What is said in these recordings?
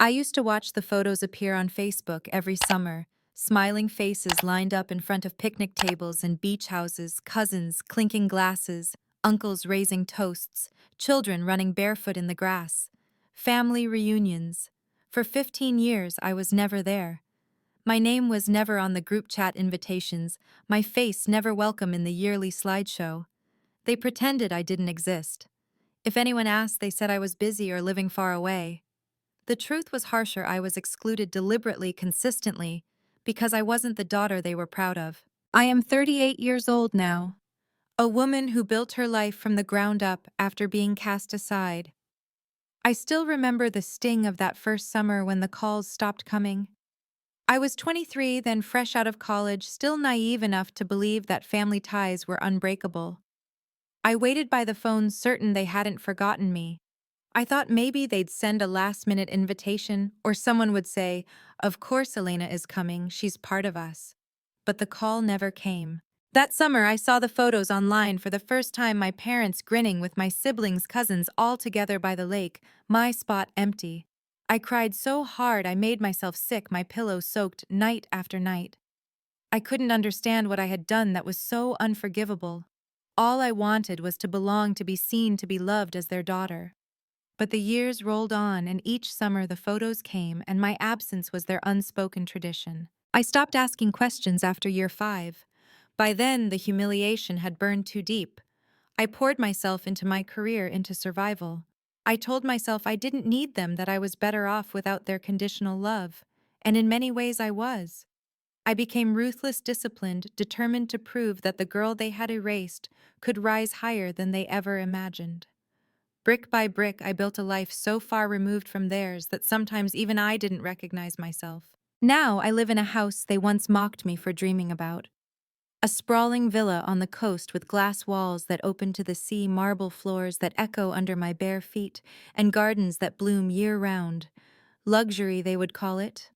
I used to watch the photos appear on Facebook every summer, smiling faces lined up in front of picnic tables and beach houses, cousins clinking glasses, uncles raising toasts, children running barefoot in the grass. Family reunions. For 15 years, I was never there. My name was never on the group chat invitations, my face never welcome in the yearly slideshow. They pretended I didn't exist. If anyone asked, they said I was busy or living far away. The truth was harsher. I was excluded deliberately, consistently, because I wasn't the daughter they were proud of. I am 38 years old now, a woman who built her life from the ground up after being cast aside. I still remember the sting of that first summer when the calls stopped coming. I was 23, then fresh out of college, still naive enough to believe that family ties were unbreakable. I waited by the phone, certain they hadn't forgotten me. I thought maybe they'd send a last-minute invitation, or someone would say, "Of course Elena is coming, she's part of us." But the call never came. That summer, I saw the photos online for the first time, my parents grinning with my siblings, cousins all together by the lake, my spot empty. I cried so hard I made myself sick, my pillow soaked night after night. I couldn't understand what I had done that was so unforgivable. All I wanted was to belong, to be seen, to be loved as their daughter. But the years rolled on, and each summer the photos came, and my absence was their unspoken tradition. I stopped asking questions after year 5. By then, the humiliation had burned too deep. I poured myself into my career, into survival. I told myself I didn't need them, that I was better off without their conditional love. And in many ways I was. I became ruthless, disciplined, determined to prove that the girl they had erased could rise higher than they ever imagined. Brick by brick, I built a life so far removed from theirs that sometimes even I didn't recognize myself. Now I live in a house they once mocked me for dreaming about. A sprawling villa on the coast with glass walls that open to the sea, marble floors that echo under my bare feet, and gardens that bloom year-round. Luxury, they would call it.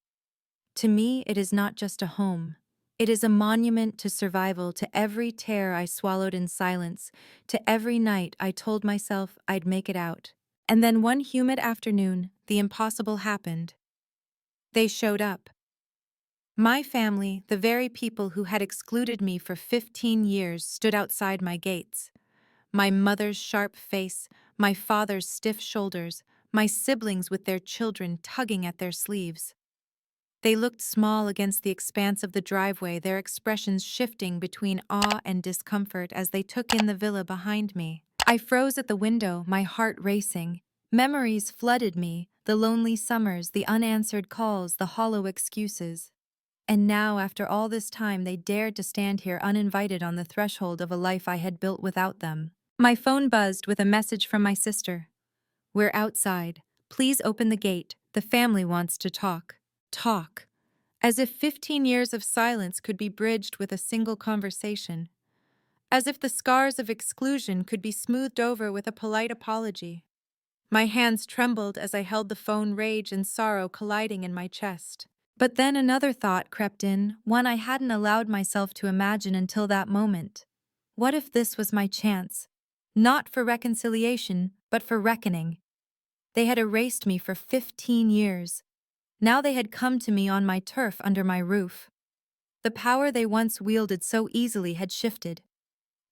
To me, it is not just a home. It is a monument to survival, to every tear I swallowed in silence, to every night I told myself I'd make it out. And then one humid afternoon, the impossible happened. They showed up. My family, the very people who had excluded me for 15 years, stood outside my gates. My mother's sharp face, my father's stiff shoulders, my siblings with their children tugging at their sleeves. They looked small against the expanse of the driveway, their expressions shifting between awe and discomfort as they took in the villa behind me. I froze at the window, my heart racing. Memories flooded me, the lonely summers, the unanswered calls, the hollow excuses. And now, after all this time, they dared to stand here uninvited on the threshold of a life I had built without them. My phone buzzed with a message from my sister. "We're outside. Please open the gate. The family wants to talk." Talk. As if 15 years of silence could be bridged with a single conversation. As if the scars of exclusion could be smoothed over with a polite apology. My hands trembled as I held the phone, rage and sorrow colliding in my chest. But then another thought crept in, one I hadn't allowed myself to imagine until that moment. What if this was my chance? Not for reconciliation, but for reckoning. They had erased me for 15 years. Now they had come to me on my turf, under my roof. The power they once wielded so easily had shifted.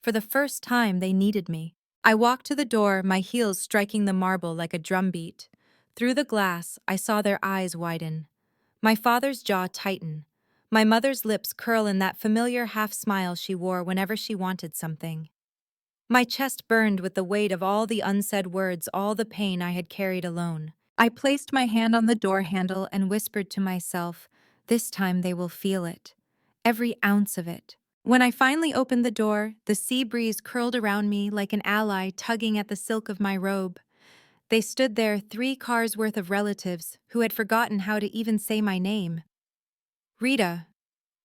For the first time, they needed me. I walked to the door, my heels striking the marble like a drumbeat. Through the glass, I saw their eyes widen. My father's jaw tighten. My mother's lips curl in that familiar half-smile she wore whenever she wanted something. My chest burned with the weight of all the unsaid words, all the pain I had carried alone. I placed my hand on the door handle and whispered to myself, "This time they will feel it. Every ounce of it." When I finally opened the door, the sea breeze curled around me like an ally tugging at the silk of my robe. They stood there, 3 cars worth of relatives, who had forgotten how to even say my name. Rita.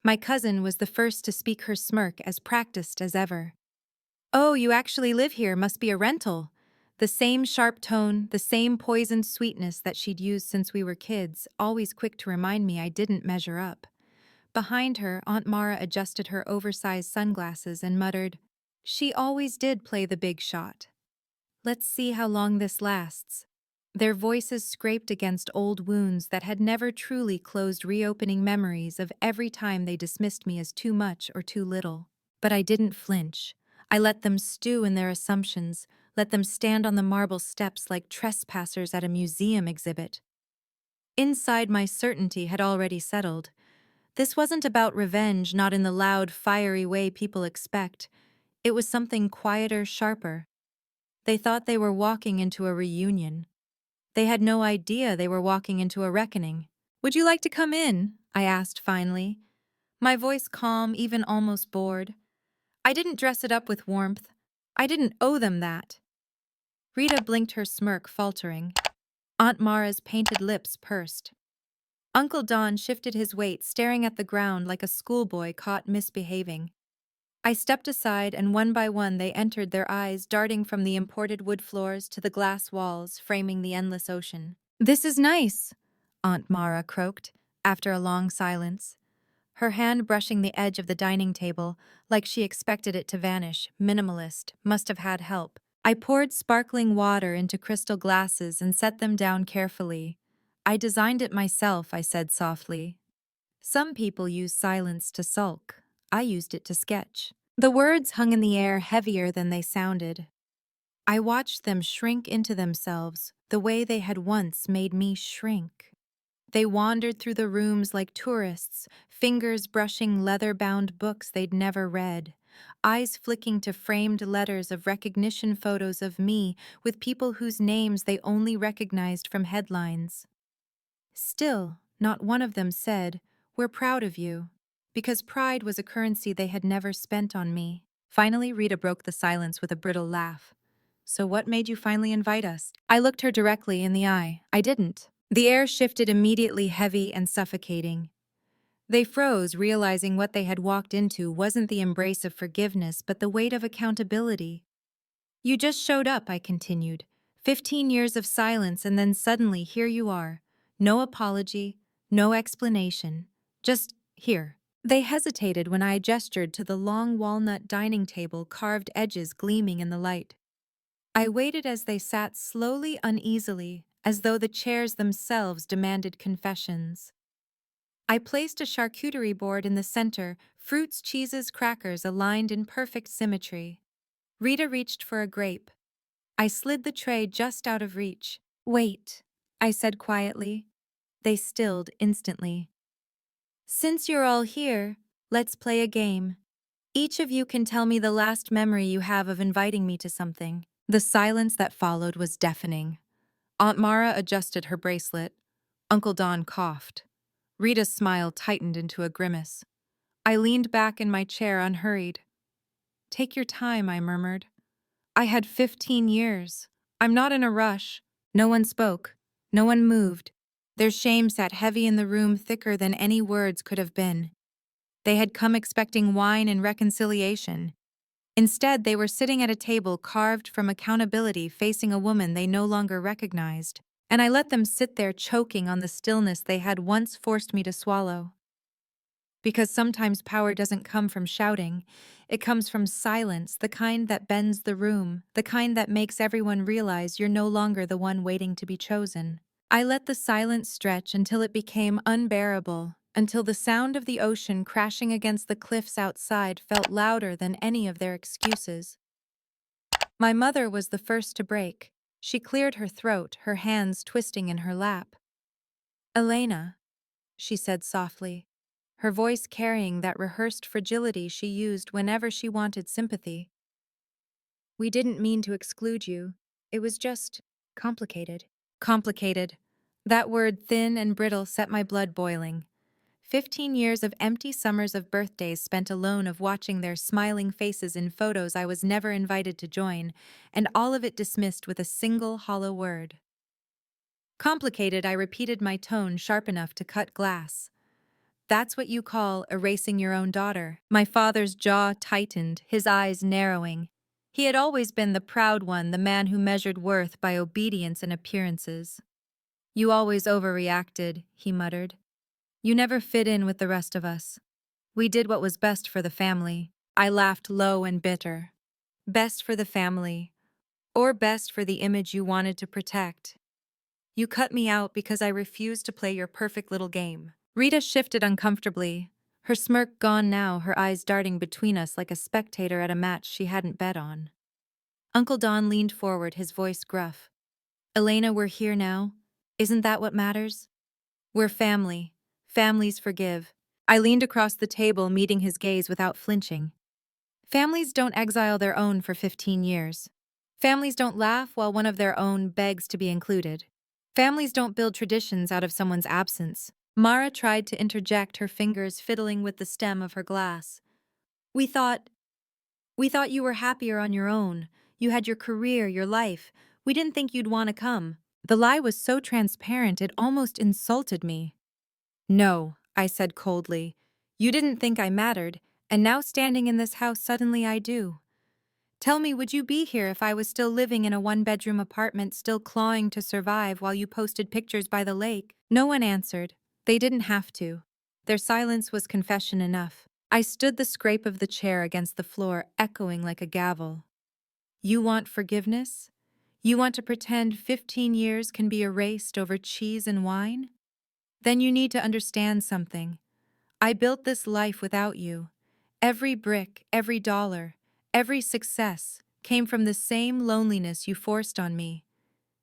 My cousin was the first to speak, her smirk as practiced as ever. "Oh, you actually live here, must be a rental." The same sharp tone, the same poisoned sweetness that she'd used since we were kids, always quick to remind me I didn't measure up. Behind her, Aunt Mara adjusted her oversized sunglasses and muttered, "She always did play the big shot. Let's see how long this lasts." Their voices scraped against old wounds that had never truly closed, reopening memories of every time they dismissed me as too much or too little. But I didn't flinch. I let them stew in their assumptions, let them stand on the marble steps like trespassers at a museum exhibit. Inside, my certainty had already settled. This wasn't about revenge, not in the loud, fiery way people expect. It was something quieter, sharper. They thought they were walking into a reunion. They had no idea they were walking into a reckoning. "Would you like to come in?" I asked finally, my voice calm, even almost bored. I didn't dress it up with warmth. I didn't owe them that. Rita blinked, her smirk faltering. Aunt Mara's painted lips pursed. Uncle Don shifted his weight, staring at the ground like a schoolboy caught misbehaving. I stepped aside, and one by one they entered, their eyes darting from the imported wood floors to the glass walls framing the endless ocean. "This is nice," Aunt Mara croaked, after a long silence, her hand brushing the edge of the dining table, like she expected it to vanish. Minimalist, must have had help. I poured sparkling water into crystal glasses and set them down carefully. "I designed it myself," I said softly. "Some people use silence to sulk. I used it to sketch." The words hung in the air, heavier than they sounded. I watched them shrink into themselves, the way they had once made me shrink. They wandered through the rooms like tourists, fingers brushing leather-bound books they'd never read, eyes flicking to framed letters of recognition, photos of me with people whose names they only recognized from headlines. Still, not one of them said, "We're proud of you," because pride was a currency they had never spent on me. Finally, Rita broke the silence with a brittle laugh. "So what made you finally invite us?" I looked her directly in the eye. I didn't. The air shifted, immediately heavy and suffocating. They froze, realizing what they had walked into wasn't the embrace of forgiveness, but the weight of accountability. "You just showed up," I continued. 15 years of silence, and then suddenly here you are. No apology, no explanation. Just here. They hesitated when I gestured to the long walnut dining table, carved edges gleaming in the light. I waited as they sat, slowly, uneasily, as though the chairs themselves demanded confessions. I placed a charcuterie board in the center, fruits, cheeses, crackers aligned in perfect symmetry. Rita reached for a grape. I slid the tray just out of reach. "Wait," I said quietly. They stilled instantly. "Since you're all here, let's play a game. Each of you can tell me the last memory you have of inviting me to something." The silence that followed was deafening. Aunt Mara adjusted her bracelet. Uncle Don coughed. Rita's smile tightened into a grimace. I leaned back in my chair, unhurried. "Take your time," I murmured. "I had 15 years. I'm not in a rush." No one spoke. No one moved. Their shame sat heavy in the room, thicker than any words could have been. They had come expecting wine and reconciliation. Instead, they were sitting at a table carved from accountability, facing a woman they no longer recognized. And I let them sit there, choking on the stillness they had once forced me to swallow. Because sometimes power doesn't come from shouting. It comes from silence, the kind that bends the room, the kind that makes everyone realize you're no longer the one waiting to be chosen. I let the silence stretch until it became unbearable, until the sound of the ocean crashing against the cliffs outside felt louder than any of their excuses. My mother was the first to break. She cleared her throat, her hands twisting in her lap. "Elena," she said softly, her voice carrying that rehearsed fragility she used whenever she wanted sympathy. "We didn't mean to exclude you. It was just complicated." Complicated. That word, thin and brittle, set my blood boiling. 15 years of empty summers of birthdays spent alone, of watching their smiling faces in photos I was never invited to join, and all of it dismissed with a single hollow word. "Complicated," I repeated, my tone sharp enough to cut glass. "That's what you call erasing your own daughter." My father's jaw tightened, his eyes narrowing. He had always been the proud one, the man who measured worth by obedience and appearances. "You always overreacted," he muttered. "You never fit in with the rest of us. We did what was best for the family." I laughed low and bitter. Best for the family, or best for the image you wanted to protect? You cut me out because I refused to play your perfect little game. Rita shifted uncomfortably, her smirk gone now, her eyes darting between us like a spectator at a match she hadn't bet on. Uncle Don leaned forward, his voice gruff. Elena, we're here now. Isn't that what matters? We're family. Families forgive. I leaned across the table, meeting his gaze without flinching. Families don't exile their own for 15 years. Families don't laugh while one of their own begs to be included. Families don't build traditions out of someone's absence. Mara tried to interject, her fingers fiddling with the stem of her glass. We thought you were happier on your own. You had your career, your life. We didn't think you'd want to come. The lie was so transparent it almost insulted me. No, I said coldly. You didn't think I mattered, and now standing in this house suddenly I do. Tell me, would you be here if I was still living in a one-bedroom apartment, still clawing to survive while you posted pictures by the lake? No one answered. They didn't have to. Their silence was confession enough. I stood, the scrape of the chair against the floor echoing like a gavel. You want forgiveness? You want to pretend 15 years can be erased over cheese and wine? Then you need to understand something. I built this life without you. Every brick, every dollar, every success came from the same loneliness you forced on me.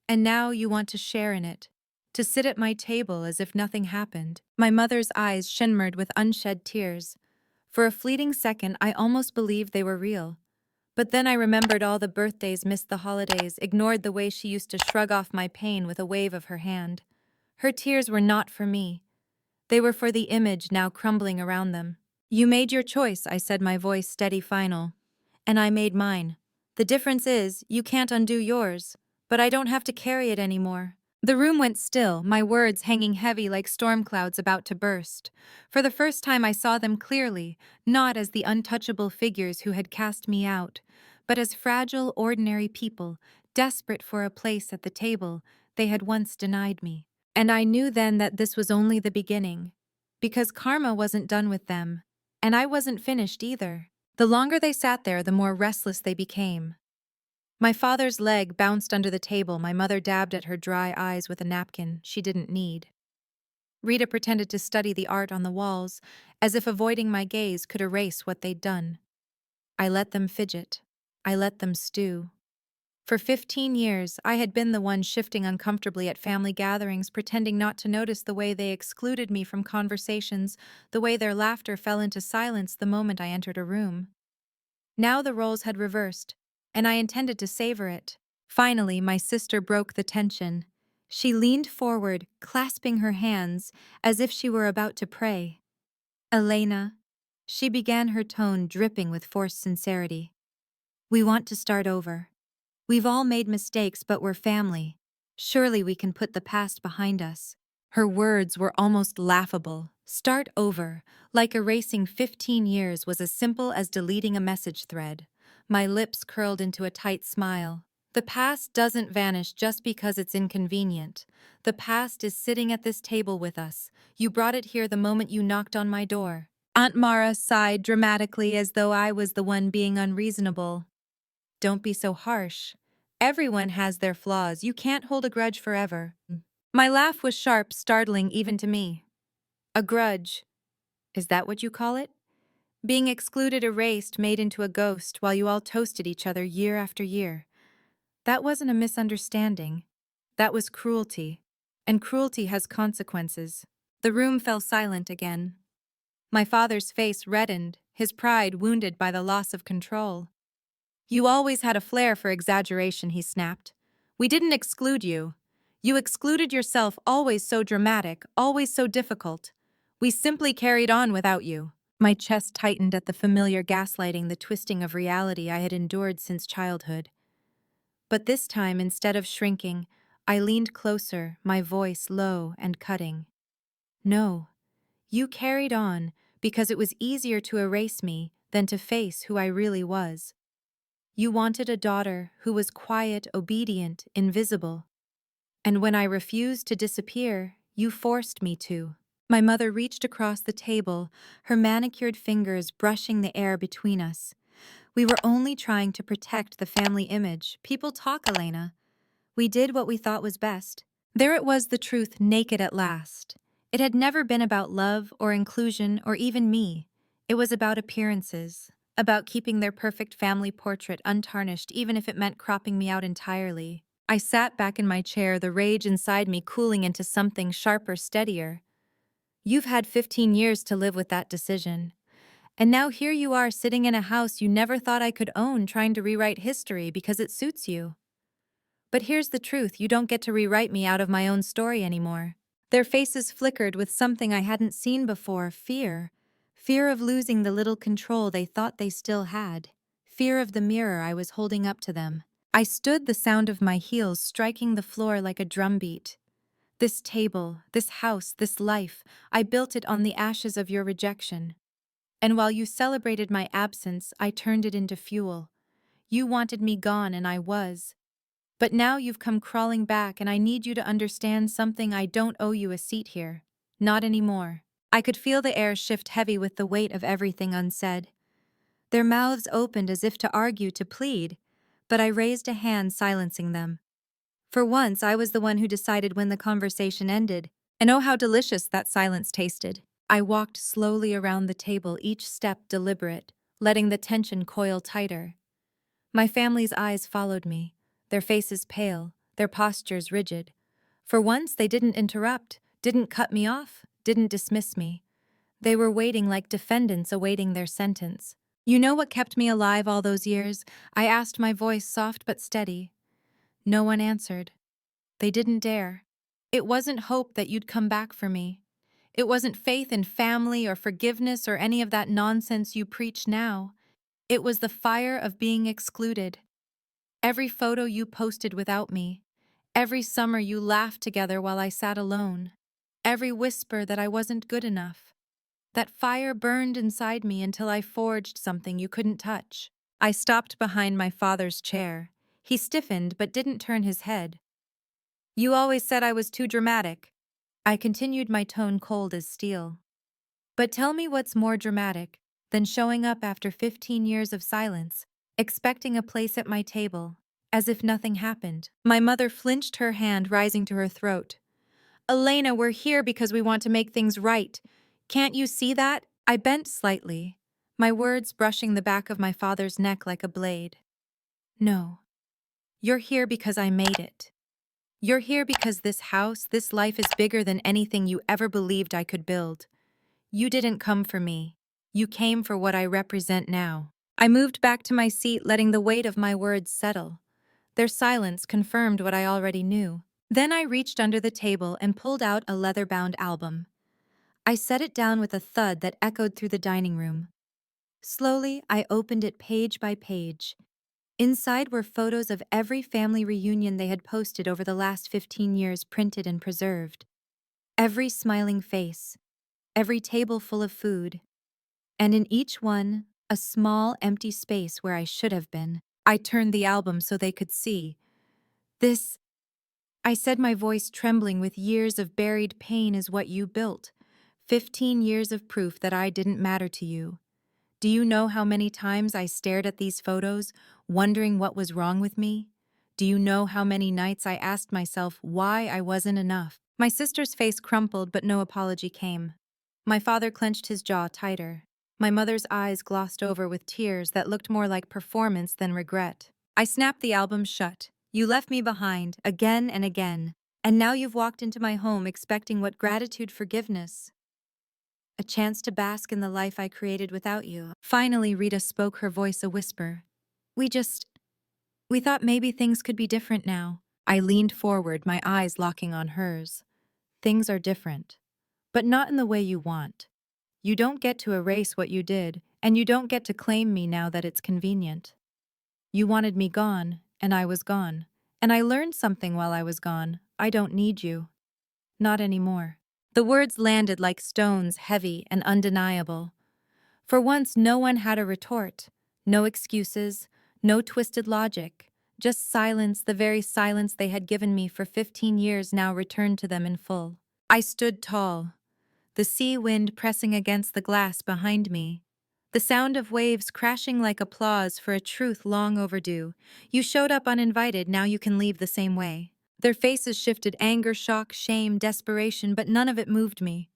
And now you want to share in it, to sit at my table as if nothing happened. My mother's eyes shimmered with unshed tears. For a fleeting second, I almost believed they were real. But then I remembered all the birthdays, missed the holidays, ignored the way she used to shrug off my pain with a wave of her hand. Her tears were not for me. They were for the image now crumbling around them. You made your choice, I said, my voice steady, final. And I made mine. The difference is, you can't undo yours, but I don't have to carry it anymore. The room went still, my words hanging heavy like storm clouds about to burst. For the first time I saw them clearly, not as the untouchable figures who had cast me out, but as fragile, ordinary people, desperate for a place at the table they had once denied me. And I knew then that this was only the beginning, because karma wasn't done with them, and I wasn't finished either. The longer they sat there, the more restless they became. My father's leg bounced under the table. My mother dabbed at her dry eyes with a napkin she didn't need. Rita pretended to study the art on the walls, as if avoiding my gaze could erase what they'd done. I let them fidget. I let them stew. For 15 years, I had been the one shifting uncomfortably at family gatherings, pretending not to notice the way they excluded me from conversations, the way their laughter fell into silence the moment I entered a room. Now the roles had reversed, and I intended to savor it. Finally, my sister broke the tension. She leaned forward, clasping her hands, as if she were about to pray. Elena, she began, her tone dripping with forced sincerity. We want to start over. We've all made mistakes, but we're family. Surely we can put the past behind us. Her words were almost laughable. Start over, like erasing 15 years, was as simple as deleting a message thread. My lips curled into a tight smile. The past doesn't vanish just because it's inconvenient. The past is sitting at this table with us. You brought it here the moment you knocked on my door. Aunt Mara sighed dramatically as though I was the one being unreasonable. Don't be so harsh. Everyone has their flaws. You can't hold a grudge forever. My laugh was sharp, startling even to me. A grudge. Is that what you call it? Being excluded, erased, made into a ghost while you all toasted each other year after year. That wasn't a misunderstanding. That was cruelty. And cruelty has consequences. The room fell silent again. My father's face reddened, his pride wounded by the loss of control. You always had a flair for exaggeration, he snapped. We didn't exclude you. You excluded yourself, always so dramatic, always so difficult. We simply carried on without you. My chest tightened at the familiar gaslighting, the twisting of reality I had endured since childhood. But this time, instead of shrinking, I leaned closer, my voice low and cutting. No, you carried on because it was easier to erase me than to face who I really was. You wanted a daughter who was quiet, obedient, invisible. And when I refused to disappear, you forced me to. My mother reached across the table, her manicured fingers brushing the air between us. We were only trying to protect the family image. People talk, Elena. We did what we thought was best. There it was, the truth, naked at last. It had never been about love or inclusion or even me. It was about appearances, about keeping their perfect family portrait untarnished even if it meant cropping me out entirely. I sat back in my chair, the rage inside me cooling into something sharper, steadier. You've had 15 years to live with that decision. And now here you are sitting in a house you never thought I could own, trying to rewrite history because it suits you. But here's the truth, you don't get to rewrite me out of my own story anymore. Their faces flickered with something I hadn't seen before, fear. Fear of losing the little control they thought they still had. Fear of the mirror I was holding up to them. I stood, the sound of my heels striking the floor like a drumbeat. This table, this house, this life, I built it on the ashes of your rejection. And while you celebrated my absence, I turned it into fuel. You wanted me gone, and I was. But now you've come crawling back, and I need you to understand something. I don't owe you a seat here. Not anymore. I could feel the air shift heavy with the weight of everything unsaid. Their mouths opened as if to argue, to plead, but I raised a hand silencing them. For once, I was the one who decided when the conversation ended, and oh, how delicious that silence tasted. I walked slowly around the table, each step deliberate, letting the tension coil tighter. My family's eyes followed me, their faces pale, their postures rigid. For once, they didn't interrupt, didn't cut me off, didn't dismiss me. They were waiting like defendants awaiting their sentence. You know what kept me alive all those years? I asked, my voice soft but steady. No one answered. They didn't dare. It wasn't hope that you'd come back for me. It wasn't faith in family or forgiveness or any of that nonsense you preach now. It was the fire of being excluded. Every photo you posted without me. Every summer you laughed together while I sat alone. Every whisper that I wasn't good enough. That fire burned inside me until I forged something you couldn't touch. I stopped behind my father's chair. He stiffened but didn't turn his head. You always said I was too dramatic. I continued, my tone cold as steel. But tell me what's more dramatic than showing up after 15 years of silence, expecting a place at my table, as if nothing happened. My mother flinched, her hand rising to her throat. Elena, we're here because we want to make things right. Can't you see that? I bent slightly, my words brushing the back of my father's neck like a blade. No. You're here because I made it. You're here because this house, this life is bigger than anything you ever believed I could build. You didn't come for me. You came for what I represent now. I moved back to my seat, letting the weight of my words settle. Their silence confirmed what I already knew. Then I reached under the table and pulled out a leather-bound album. I set it down with a thud that echoed through the dining room. Slowly, I opened it page by page. Inside were photos of every family reunion they had posted over the last 15 years, printed and preserved. Every smiling face, every table full of food, and in each one, a small empty space where I should have been. I turned the album so they could see. This, I said, my voice trembling with years of buried pain, is what you built. 15 years of proof that I didn't matter to you. Do you know how many times I stared at these photos, wondering what was wrong with me? Do you know how many nights I asked myself why I wasn't enough? My sister's face crumpled, but no apology came. My father clenched his jaw tighter. My mother's eyes glossed over with tears that looked more like performance than regret. I snapped the album shut. You left me behind, again and again. And now you've walked into my home expecting what? Gratitude, forgiveness. A chance to bask in the life I created without you. Finally, Rita spoke, her voice a whisper. We thought maybe things could be different now. I leaned forward, my eyes locking on hers. Things are different, but not in the way you want. You don't get to erase what you did, and you don't get to claim me now that it's convenient. You wanted me gone, and I was gone. And I learned something while I was gone. I don't need you. Not anymore. The words landed like stones, heavy and undeniable. For once, no one had a retort. No excuses, no twisted logic. Just silence, the very silence they had given me for 15 years now returned to them in full. I stood tall, the sea wind pressing against the glass behind me. The sound of waves crashing like applause for a truth long overdue. You showed up uninvited, now you can leave the same way. Their faces shifted anger, shock, shame, desperation, but none of it moved me.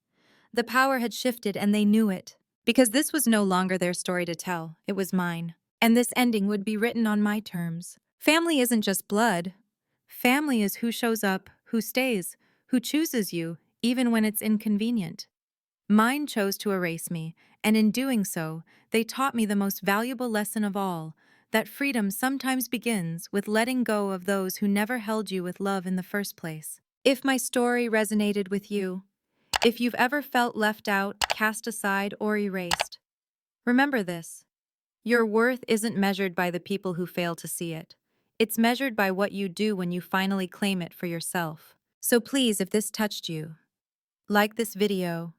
The power had shifted and they knew it. Because this was no longer their story to tell, it was mine. And this ending would be written on my terms. Family isn't just blood. Family is who shows up, who stays, who chooses you, even when it's inconvenient. Mine chose to erase me, and in doing so, they taught me the most valuable lesson of all, that freedom sometimes begins with letting go of those who never held you with love in the first place. If my story resonated with you, if you've ever felt left out, cast aside, or erased, remember this. Your worth isn't measured by the people who fail to see it. It's measured by what you do when you finally claim it for yourself. So please, if this touched you, like this video,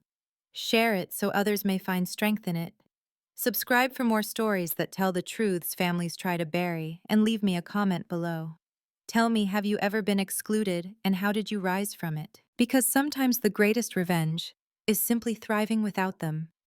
share it so others may find strength in it. Subscribe for more stories that tell the truths families try to bury, and leave me a comment below. Tell me, have you ever been excluded, and how did you rise from it? Because sometimes the greatest revenge is simply thriving without them.